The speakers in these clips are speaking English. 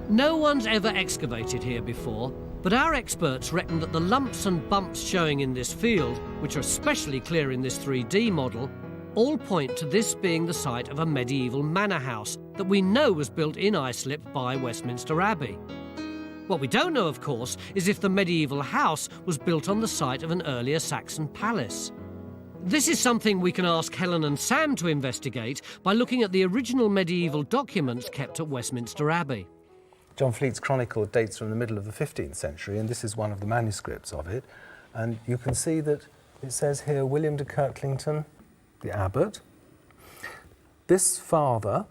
No one's ever excavated here before, but our experts reckon that the lumps and bumps showing in this field, which are especially clear in this 3D model, all point to this being the site of a medieval manor house that we know was built in Islip by Westminster Abbey. What we don't know, of course, is if the medieval house was built on the site of an earlier Saxon palace. This is something we can ask Helen and Sam to investigate by looking at the original medieval documents kept at Westminster Abbey. John Fleet's chronicle dates from the middle of the 15th century, and this is one of the manuscripts of it. And you can see that it says here, William de Kirklington, the abbot. This father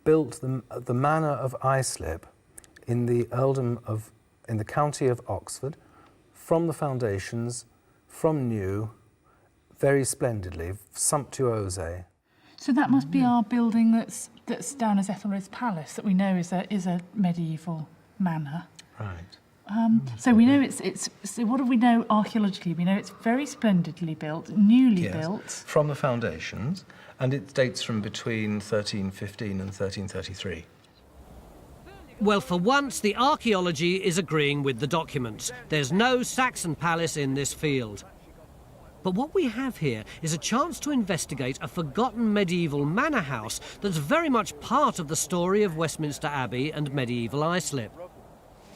built the manor of Islip in the earldom of, in the county of Oxford, from the foundations, from new, very splendidly, sumptuose. So that must be our building that's down as Ethelred's Palace, that we know is a medieval manor. Right. So we know it's. So what do we know archaeologically? We know it's very splendidly built, newly built. From the foundations, and it dates from between 1315 and 1333. Well, for once, the archaeology is agreeing with the documents. There's no Saxon palace in this field. But what we have here is a chance to investigate a forgotten medieval manor house that's very much part of the story of Westminster Abbey and medieval Islip.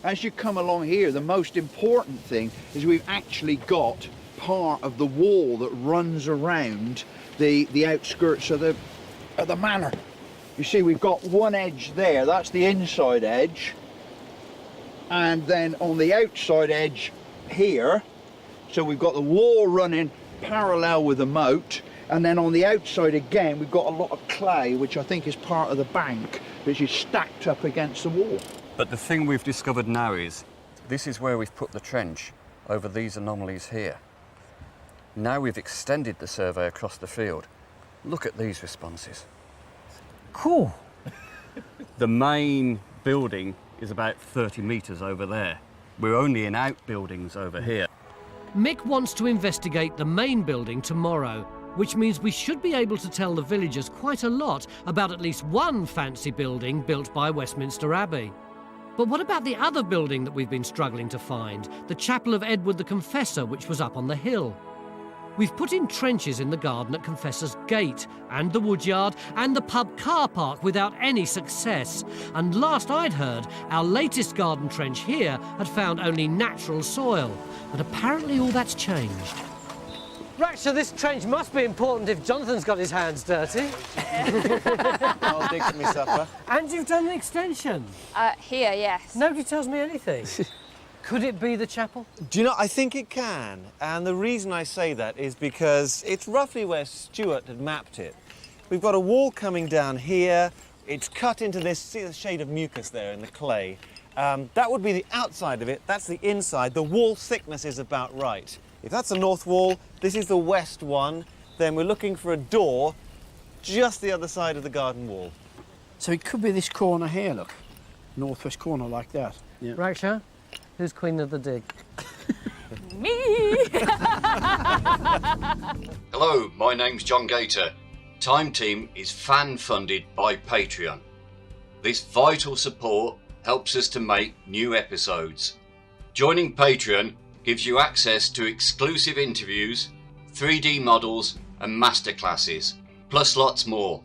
As you come along here, the most important thing is we've actually got part of the wall that runs around the outskirts of the manor. You see, we've got one edge there, that's the inside edge, and then on the outside edge here, so we've got the wall running parallel with the moat, and then on the outside again we've got a lot of clay, which I think is part of the bank, which is stacked up against the wall. But the thing we've discovered now is, this is where we've put the trench over these anomalies here. Now we've extended the survey across the field. Look at these responses. Cool. The main building is about 30 metres over there. We're only in outbuildings over here. Mick wants to investigate the main building tomorrow, which means we should be able to tell the villagers quite a lot about at least one fancy building built by Westminster Abbey. But what about the other building that we've been struggling to find, the Chapel of Edward the Confessor, which was up on the hill? We've put in trenches in the garden at Confessor's Gate, and the woodyard, and the pub car park without any success. And last I'd heard, our latest garden trench here had found only natural soil. But apparently all that's changed. Raksha, this trench must be important if Jonathan's got his hands dirty. I'll dig for me supper. And you've done an extension. Here, yes. Nobody tells me anything. Could it be the chapel? Do you know, I think it can. And the reason I say that is because it's roughly where Stuart had mapped it. We've got a wall coming down here. It's cut into this, see the shade of mucus there in the clay. That would be the outside of it. That's the inside. The wall thickness is about right. If that's the north wall, this is the west one, then we're looking for a door just the other side of the garden wall. So it could be this corner here, look. Northwest corner like that. Yeah. Raksha, who's queen of the dig? Me! Hello, my name's John Gator. Time Team is fan-funded by Patreon. This vital support helps us to make new episodes. Joining Patreon gives you access to exclusive interviews, 3D models and masterclasses, plus lots more.